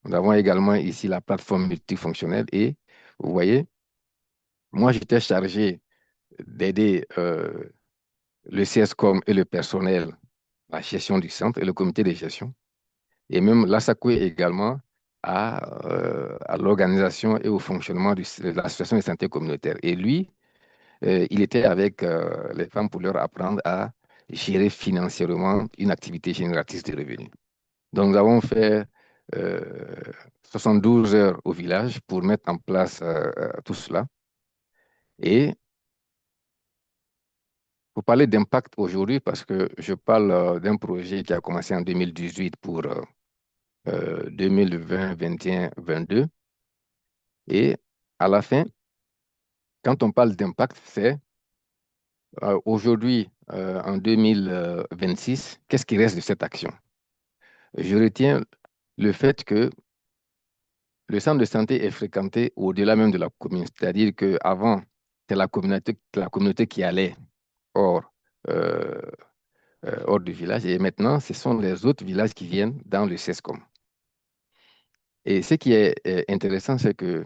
Nous avons également ici la plateforme multifonctionnelle et vous voyez, moi j'étais chargé d'aider le CSCOM et le personnel, la gestion du centre et le comité de gestion, et même l'ASACOE également à l'organisation et au fonctionnement de l'association de santé communautaire. Et lui, il était avec les femmes pour leur apprendre à gérer financièrement une activité génératrice de revenus. Donc, nous avons fait 72 heures au village pour mettre en place tout cela. Et pour parler d'impact aujourd'hui, parce que je parle d'un projet qui a commencé en 2018 pour 2020, 2021, 2022. Et à la fin, quand on parle d'impact, c'est aujourd'hui, en 2026, qu'est-ce qui reste de cette action? Je retiens le fait que le centre de santé est fréquenté au-delà même de la commune. C'est-à-dire qu'avant, c'est la communauté qui allait hors, euh, hors du village. Et maintenant, ce sont les autres villages qui viennent dans le CESCOM. Et ce qui est intéressant, c'est que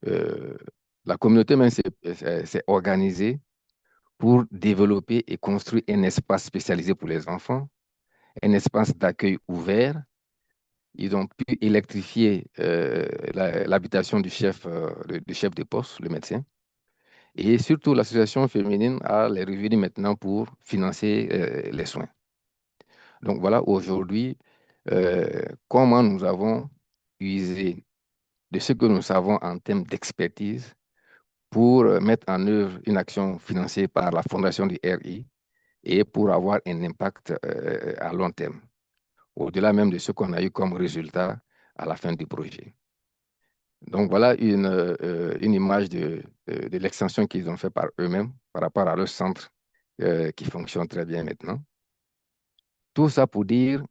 la communauté même s'est organisée pour développer et construire un espace spécialisé pour les enfants, un espace d'accueil ouvert. Ils ont pu électrifier l'habitation du chef de poste, le médecin. Et surtout, l'association féminine a les revenus maintenant pour financer les soins. Donc voilà, aujourd'hui, comment nous avons usé de ce que nous savons en termes d'expertise pour mettre en œuvre une action financée par la fondation du RI et pour avoir un impact à long terme, au-delà même de ce qu'on a eu comme résultat à la fin du projet. Donc voilà une image de l'extension qu'ils ont fait par eux-mêmes par rapport à leur centre qui fonctionne très bien maintenant. Tout ça pour dire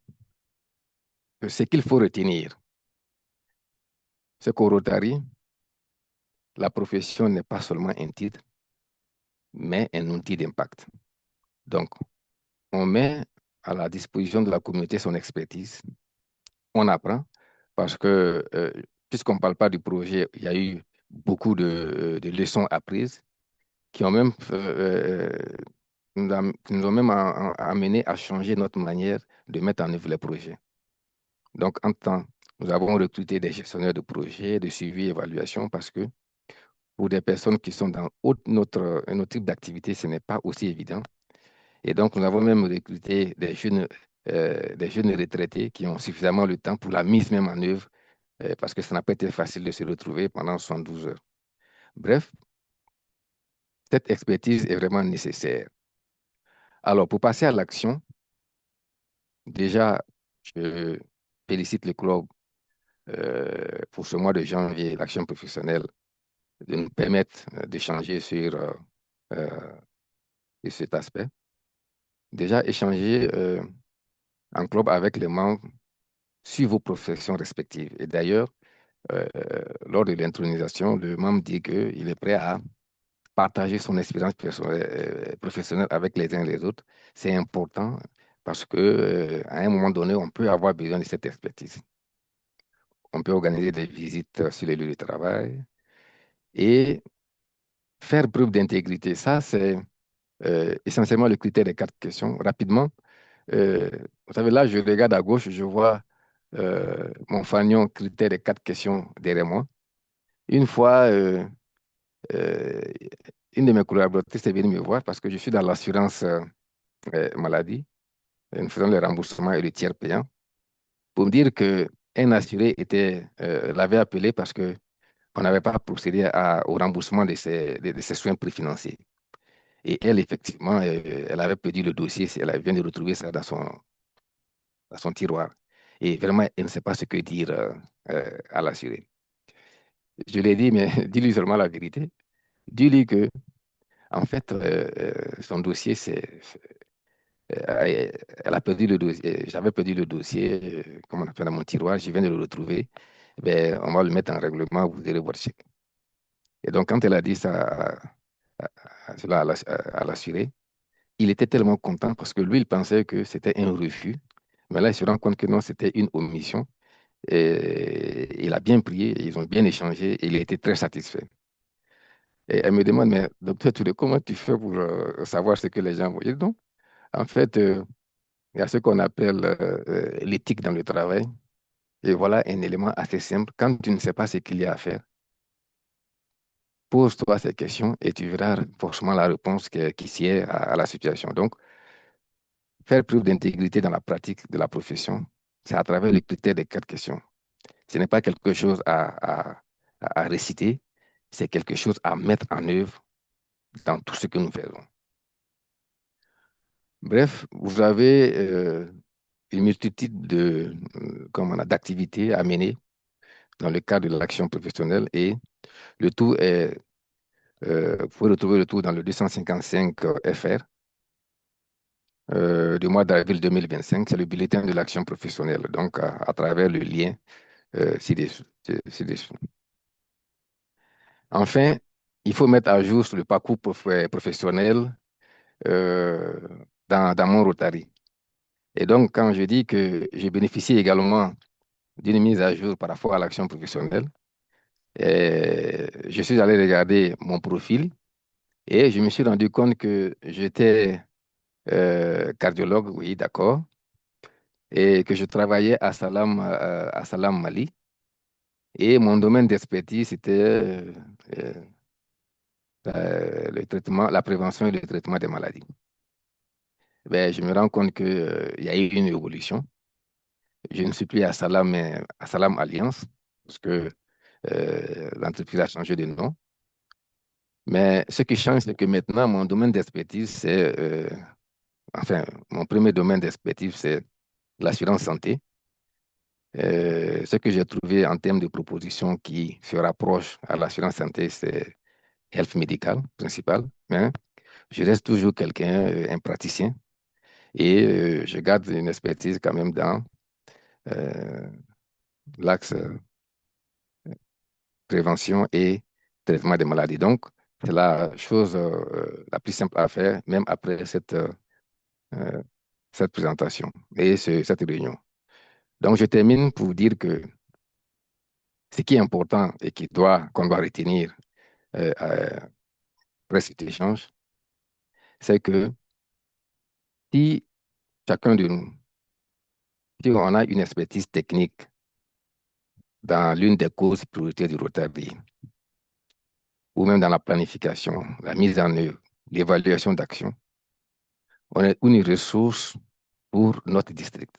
que ce qu'il faut retenir, c'est qu'au Rotary, la profession n'est pas seulement un titre, mais un outil d'impact. Donc, on met à la disposition de la communauté son expertise, on apprend, parce que puisqu'on ne parle pas du projet, il y a eu beaucoup de leçons apprises qui ont même, qui nous ont même amené à changer notre manière de mettre en œuvre les projets. Donc, en temps, nous avons recruté des gestionnaires de projets, de suivi et évaluation, parce que pour des personnes qui sont dans notre type d'activité, ce n'est pas aussi évident. Et donc, nous avons même recruté des jeunes retraités qui ont suffisamment le temps pour la mise même en œuvre, parce que ça n'a pas été facile de se retrouver pendant 72 heures. Bref, cette expertise est vraiment nécessaire. Alors, pour passer à l'action, déjà, je félicite le club pour ce mois de janvier, l'action professionnelle, de nous permettre d'échanger sur cet aspect. Déjà, échanger en club avec les membres sur vos professions respectives. Et d'ailleurs, lors de l'intronisation, le membre dit qu'il est prêt à partager son expérience professionnelle avec les uns et les autres. C'est important parce que à un moment donné, on peut avoir besoin de cette expertise. On peut organiser des visites sur les lieux de travail et faire preuve d'intégrité. Ça, c'est essentiellement le critère des 4 questions. Rapidement, vous savez, là, je regarde à gauche, je vois mon fanion critère des 4 questions derrière moi. Une fois, une de mes collaboratrices est venue me voir parce que je suis dans l'assurance maladie. Nous faisons le remboursement et le tiers payant pour me dire qu'un assuré l'avait appelé parce qu'on n'avait pas procédé au remboursement de ses soins préfinanciers. Et elle, effectivement, elle avait perdu le dossier, elle vient de retrouver ça dans son tiroir. Et vraiment, elle ne sait pas ce que dire à l'assuré. Je lui ai dit, mais dis-lui seulement la vérité. Dis-lui que, en fait, son dossier, elle a perdu le dossier. J'avais perdu le dossier, comme on appelle dans mon tiroir, je viens de le retrouver. Ben, on va le mettre en règlement, vous allez voir le chèque. Et donc, quand elle a dit ça à l'assuré, il était tellement content parce que lui, il pensait que c'était un refus. Mais là, il se rend compte que non, c'était une omission. Et il a bien prié, ils ont bien échangé et il a été très satisfait. Et elle me demande, mais docteur Touré, comment tu fais pour savoir ce que les gens vont dire? Donc, en fait, il y a ce qu'on appelle l'éthique dans le travail. Et voilà un élément assez simple. Quand tu ne sais pas ce qu'il y a à faire, pose-toi ces questions et tu verras forcément la réponse qui sied à la situation. Donc, faire preuve d'intégrité dans la pratique de la profession, c'est à travers le critère des 4 questions. Ce n'est pas quelque chose à réciter, c'est quelque chose à mettre en œuvre dans tout ce que nous faisons. Bref, vous avez une multitude d'activités à mener dans le cadre de l'action professionnelle et le tout est, vous pouvez retrouver le tout dans le 255 FR du mois d'avril 2025, c'est le bulletin de l'action professionnelle, donc à travers le lien ci-dessous. Enfin, il faut mettre à jour le parcours professionnel euh, dans mon Rotary. Et donc, quand je dis que je bénéficie également d'une mise à jour par rapport à l'action professionnelle, je suis allé regarder mon profil et je me suis rendu compte que j'étais cardiologue, oui, d'accord, et que je travaillais à Salam, Mali. Et mon domaine d'expertise, c'était le traitement, la prévention et le traitement des maladies. Ben, je me rends compte qu'il y a eu une évolution. Je ne suis plus à Salam, mais à Salam Alliance, parce que l'entreprise a changé de nom. Mais ce qui change, c'est que maintenant, mon domaine d'expertise, enfin, mon premier domaine d'expertise, c'est l'assurance santé. Ce que j'ai trouvé en termes de propositions qui se rapprochent à l'assurance santé, c'est health médical principal. Mais je reste toujours quelqu'un, un praticien, et je garde une expertise quand même dans l'axe prévention et traitement des maladies. Donc, c'est la chose la plus simple à faire, même après euh, cette présentation et cette réunion. Donc, je termine pour dire que ce qui est important et qu'on doit retenir après cet échange, c'est que si chacun de nous, si on a une expertise technique dans l'une des causes prioritaires du Rotary, ou même dans la planification, la mise en œuvre, l'évaluation d'action, on est une ressource pour notre district.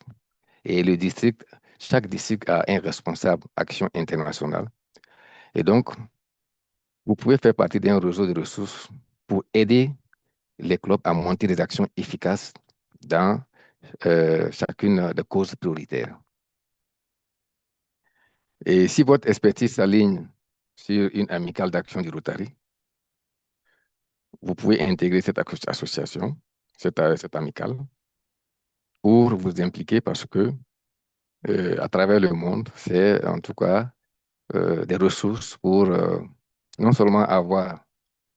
Et le district, chaque district a un responsable action internationale. Et donc, vous pouvez faire partie d'un réseau de ressources pour aider les clubs à monter des actions efficaces dans chacune des causes prioritaires. Et si votre expertise s'aligne sur une amicale d'action du Rotary, vous pouvez intégrer cette association, cette amicale, pour vous impliquer parce que à travers le monde, c'est en tout cas des ressources pour non seulement avoir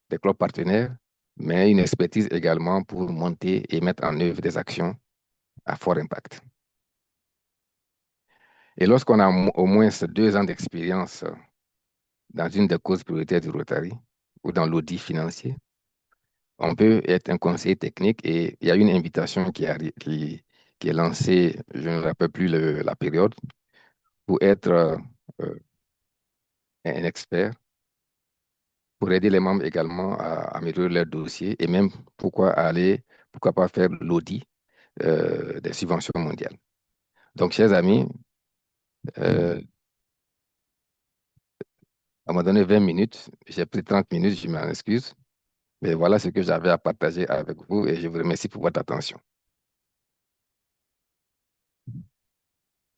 des clubs partenaires, mais une expertise également pour monter et mettre en œuvre des actions à fort impact. Et lorsqu'on a au moins 2 ans d'expérience dans une des causes prioritaires du Rotary ou dans l'audit financier, on peut être un conseiller technique et il y a une invitation qui est lancée, je ne me rappelle plus la période, pour être un expert, pour aider les membres également à améliorer leur dossier et même pourquoi pas faire l'audit des subventions mondiales. Donc, chers amis, on m'a donné 20 minutes, j'ai pris 30 minutes, je m'en excuse. Mais voilà ce que j'avais à partager avec vous et je vous remercie pour votre attention.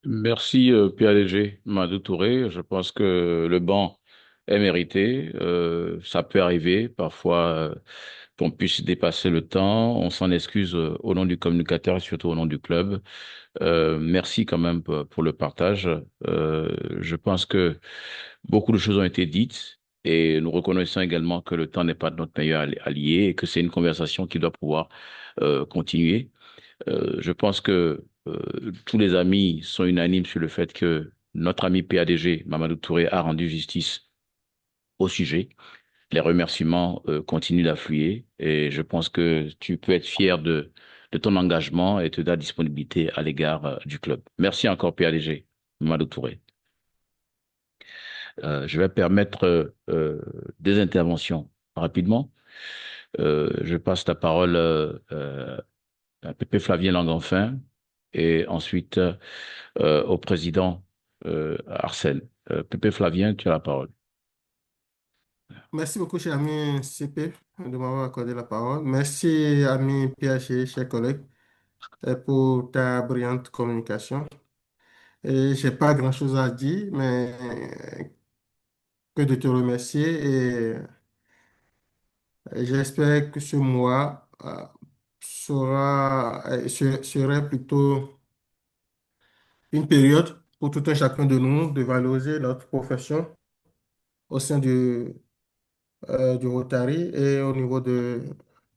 Merci, PADG Madou Touré. Je pense que le banc est mérité. Ça peut arriver parfois qu'on puisse dépasser le temps. On s'en excuse au nom du communicateur et surtout au nom du club. Merci quand même pour le partage. Je pense que beaucoup de choses ont été dites et nous reconnaissons également que le temps n'est pas notre meilleur allié et que c'est une conversation qui doit pouvoir continuer. Je pense que tous les amis sont unanimes sur le fait que notre ami PADG, Mamadou Touré, a rendu justice au sujet. les remerciements continuent d'affluer et je pense que tu peux être fier de ton engagement et de ta disponibilité à l'égard du club. Merci encore, PADG Mamadou Touré. Je vais permettre des interventions rapidement. Je passe la parole à Pépé Flavien Langenfin et ensuite au président Arsène. Pépé Flavien, tu as la parole. Merci beaucoup, cher ami CP, de m'avoir accordé la parole. Merci, ami PHG, chers collègues, pour ta brillante communication. Et je n'ai pas grand-chose à dire, mais que de te remercier. Et j'espère que ce mois serait plutôt une période pour tout un chacun de nous de valoriser notre profession au sein du Rotary et au niveau de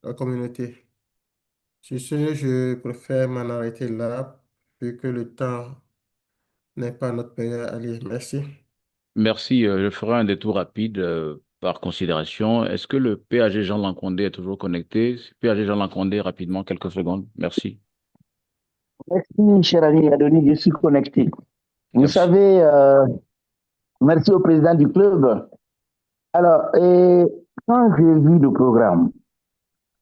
la communauté. Sur ce, je préfère m'en arrêter là, vu que le temps n'est pas notre meilleur allié. Merci. Merci. Je ferai un détour rapide par considération. Est-ce que le PAG Jean Lancondé est toujours connecté? PAG Jean Lancondé, rapidement, quelques secondes. Merci. Merci, cher ami Adonis, je suis connecté. Vous Merci. savez, merci au président du club. Alors, quand j'ai vu le programme,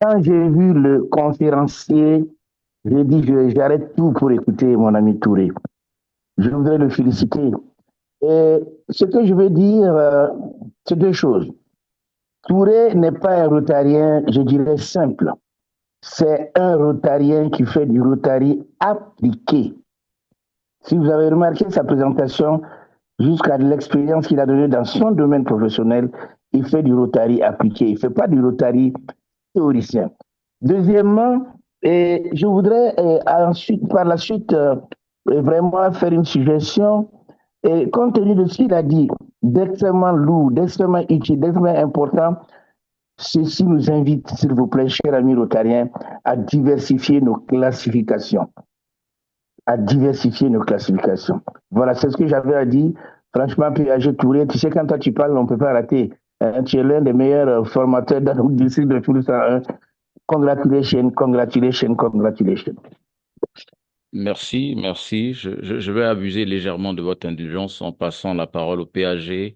quand j'ai vu le conférencier, j'ai dit, j'arrête tout pour écouter mon ami Touré. Je voudrais le féliciter. Et ce que je veux dire, c'est deux choses. Touré n'est pas un rotarien, je dirais, simple. C'est un rotarien qui fait du Rotary appliqué. Si vous avez remarqué sa présentation, jusqu'à l'expérience qu'il a donnée dans son domaine professionnel, il fait du Rotary appliqué. Il ne fait pas du Rotary théoricien. Deuxièmement, je voudrais ensuite, par la suite, vraiment faire une suggestion. Et compte tenu de ce qu'il a dit, d'extrêmement lourd, d'extrêmement utile, d'extrêmement important, ceci nous invite, s'il vous plaît, chers amis rotariens, à diversifier nos classifications. Voilà, c'est ce que j'avais à dire. Franchement, PAG Touré, tu sais, quand toi tu parles, on ne peut pas rater. Tu es l'un des meilleurs formateurs dans le district de Toulouse 101. Congratulations. Merci, merci. Je vais abuser légèrement de votre indulgence en passant la parole au PAG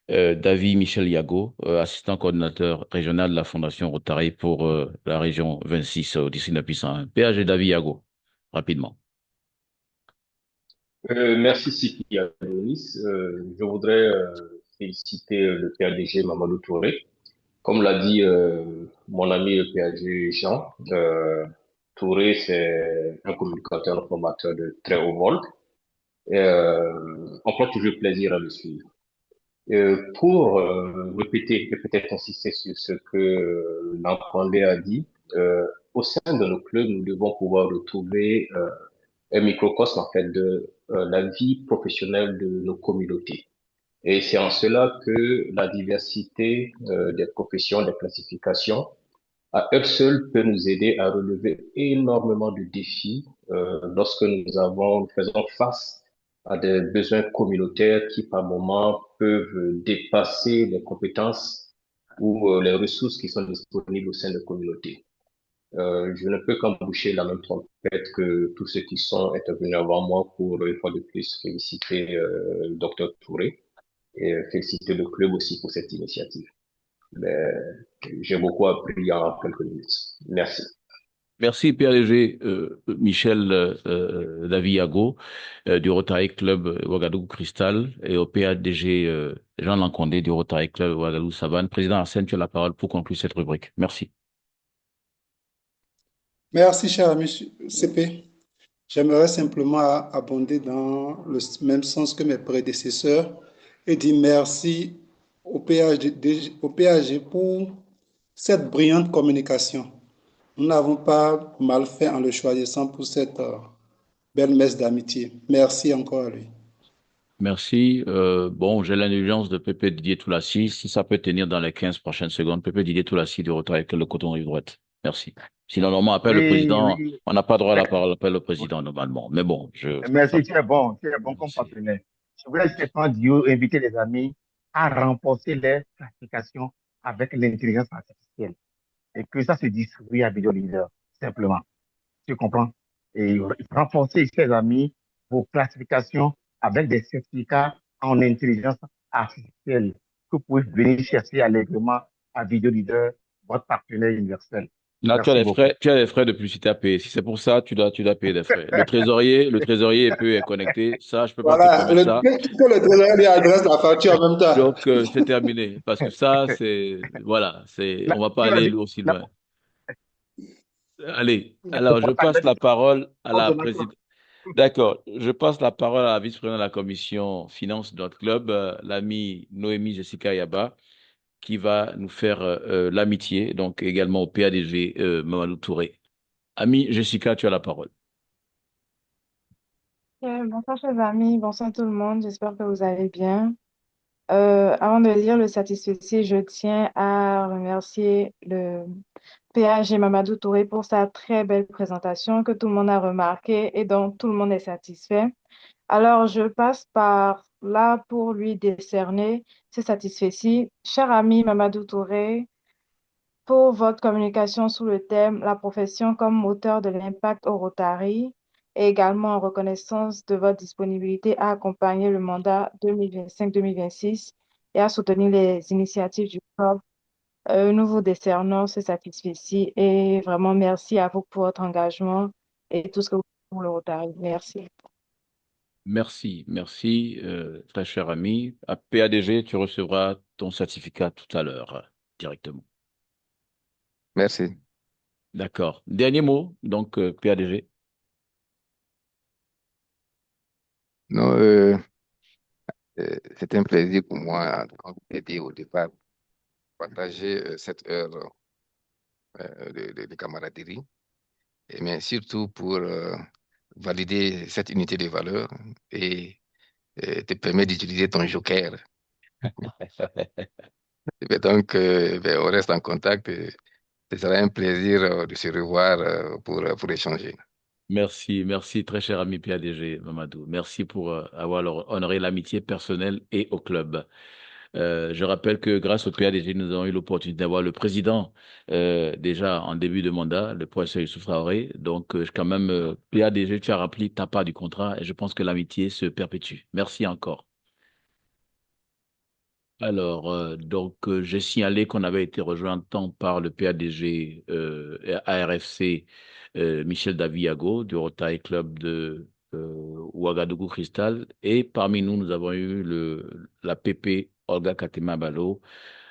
David Michel Yago, assistant coordinateur régional de la Fondation Rotary pour la région 26 au district d'Api-101. PAG David Yago, rapidement. Merci Siki Adonis. Je voudrais féliciter le PADG Mamadou Touré. Comme l'a dit mon ami le PAG Jean, Touré c'est un communicateur, un formateur de très haut vol. On prend toujours plaisir à le suivre. Pour répéter et peut-être insister sur ce que Lancondé a dit, au sein de nos clubs, nous devons pouvoir retrouver un microcosme en fait de la vie professionnelle de nos communautés. Et c'est en cela que la diversité des professions, des classifications, à elle seule peut nous aider à relever énormément de défis lorsque nous faisons face à des besoins communautaires qui par moments peuvent dépasser les compétences ou les ressources qui sont disponibles au sein de communautés. Je ne peux qu'emboucher la même trompette que tous ceux qui sont intervenus avant moi pour une fois de plus féliciter le Dr Touré et féliciter le club aussi pour cette initiative. Mais j'ai beaucoup appris en quelques minutes. Merci. Merci PADG Michel David Yago du Rotary Club Ouagadougou Cristal et au PADG Jean Lancondé du Rotary Club Ouagadougou Savane. Président Arsène, tu as la parole pour conclure cette rubrique. Merci. Merci, cher ami CP. J'aimerais simplement abonder dans le même sens que mes prédécesseurs et dire merci au PAG pour cette brillante communication. Nous n'avons pas mal fait en le choisissant pour cette belle messe d'amitié. Merci encore à lui. Merci. Bon, j'ai l'indulgence de Pépé Didier Toulassi. Si ça peut tenir dans les 15 prochaines secondes, Pépé Didier Toulassi du Rotary avec le coton rive droite. Merci. Sinon, normalement, appelle le président. Oui. On n'a pas droit à la parole, appelle le président normalement. Mais bon, Merci, c'est bon comme partenaire. Je voudrais Stéphane Dio inviter les amis à renforcer les classifications avec l'intelligence artificielle et que ça se distribue à Video Leader, simplement. Tu comprends? Et renforcer, chers amis, vos classifications avec des certificats en intelligence artificielle que vous pouvez venir chercher allègrement à Video Leader, votre partenaire universel. Là, Merci beaucoup. tu as des frais de publicité à payer. Si c'est pour ça, tu dois payer des frais. Le trésorier est connecté. Ça, je peux pas te Voilà, promettre ça. que le trésorier lui adresse la facture en même temps. Donc, c'est terminé. Parce que ça, on va pas aller aussi loin. Allez, alors, je passe la parole à la présidente. D'accord, je passe la parole à la vice-présidente de la commission finance de notre club, l'amie Noémie Jessica Yaba, qui va nous faire l'amitié, donc également au PADG Mamadou Touré. Ami Jessica, tu as la parole. Bonsoir, chers amis. Bonsoir tout le monde. J'espère que vous allez bien. Avant de lire le satisfecit, je tiens à remercier le PAG Mamadou Touré pour sa très belle présentation que tout le monde a remarqué et dont tout le monde est satisfait. Alors, je passe par là pour lui décerner ce satisfecit. Cher ami Mamadou Touré, pour votre communication sous le thème La profession comme moteur de l'impact au Rotary et également en reconnaissance de votre disponibilité à accompagner le mandat 2025-2026 et à soutenir les initiatives du club. Nous vous décernons ce satisfecit et vraiment merci à vous pour votre engagement et tout ce que vous faites pour le Rotary. Merci. Merci, très cher ami. À PADG, tu recevras ton certificat tout à l'heure, directement. Merci. D'accord. Dernier mot, donc PADG. Non, c'est un plaisir pour moi, comme vous l'avez dit au départ, partager cette heure de camaraderie, mais surtout pour valider cette unité de valeurs et te permettre d'utiliser ton joker. Et donc, on reste en contact. Ce sera un plaisir de se revoir pour échanger. Merci, très cher ami PADG, Mamadou. Merci pour avoir honoré l'amitié personnelle et au club. Je rappelle que grâce au PADG, nous avons eu l'opportunité d'avoir le président déjà en début de mandat, le professeur Youssouf Traoré. Donc, quand même, PADG, tu as rempli ta part du contrat et je pense que l'amitié se perpétue. Merci encore. Alors, j'ai signalé qu'on avait été rejoint tant par le PADG ARFC Michel Daviago du Rotary Club de Ouagadougou Cristal et parmi nous, nous avons eu la PP Olga Katema Balo,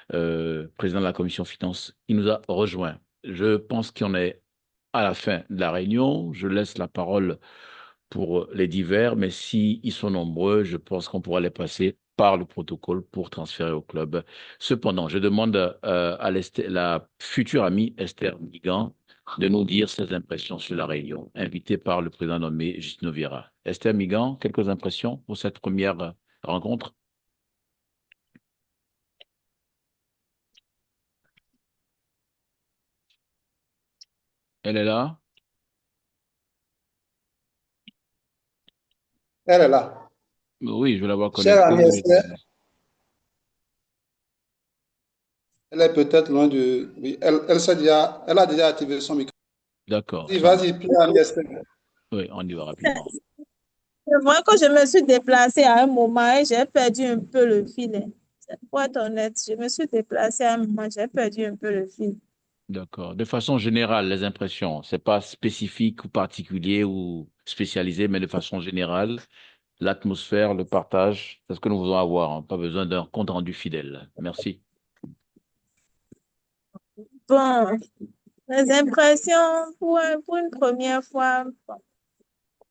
président de la commission finance. Il nous a rejoint. Je pense qu'on est à la fin de la réunion. Je laisse la parole pour les divers, mais s'ils sont nombreux, je pense qu'on pourra les passer par le protocole pour transférer au club. Cependant, je demande à la future amie Esther Migan de nous dire ses impressions sur la réunion, invitée par le président nommé Justino Vieira. Esther Migan, quelques impressions pour cette première rencontre? Elle est là? Elle est là. Oui, je vais l'avoir Chère amie connectée. Esther, elle est peut-être loin de... Oui, elle a déjà activé son micro. D'accord. Vas-y, amie Esther. Oui, on y va rapidement. C'est vrai que je me suis déplacée à un moment et j'ai perdu un peu le fil. Pour être honnête, je me suis déplacée à un moment, j'ai perdu un peu le fil. D'accord. De façon générale, les impressions, c'est pas spécifique ou particulier ou spécialisé, mais de façon générale, l'atmosphère, le partage, c'est ce que nous voulons avoir, hein. Pas besoin d'un compte rendu fidèle. Merci. Bon, les impressions pour une première fois, bon,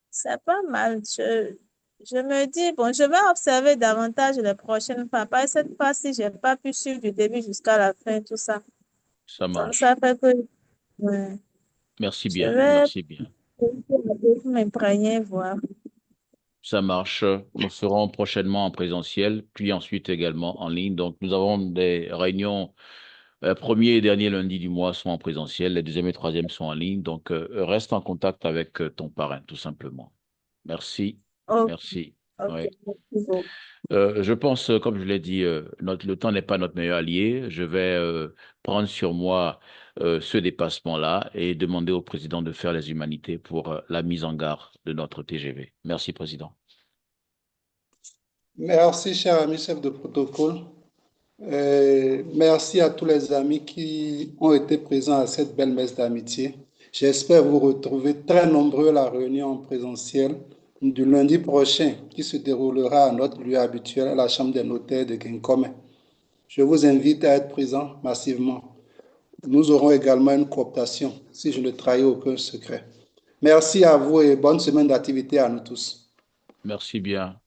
c'est pas mal. Je me dis, bon, je vais observer davantage les prochaines fois. Parce que cette fois-ci, j'ai pas pu suivre du début jusqu'à la fin, tout ça. Ça Donc, marche. ça fait que, ouais, Merci je bien. vais Merci bien. m'imprégner, voir. Ça marche. Nous serons prochainement en présentiel, puis ensuite également en ligne. Donc, nous avons des réunions. Premier et dernier lundi du mois sont en présentiel, les deuxième et troisième sont en ligne. Donc, reste en contact avec ton parrain, tout simplement. Merci. Oh, Merci. Ok, Ouais. merci beaucoup. Je pense, comme je l'ai dit, le temps n'est pas notre meilleur allié. Je vais prendre sur moi ce dépassement-là et demander au président de faire les humanités pour la mise en garde de notre TGV. Merci, président. Merci, cher ami chef de protocole. Merci à tous les amis qui ont été présents à cette belle messe d'amitié. J'espère vous retrouver très nombreux à la réunion en présentiel du lundi prochain qui se déroulera à notre lieu habituel à la Chambre des notaires de Guinkomé. Je vous invite à être présents massivement. Nous aurons également une cooptation si je ne trahis aucun secret. Merci à vous et bonne semaine d'activité à nous tous. Merci bien.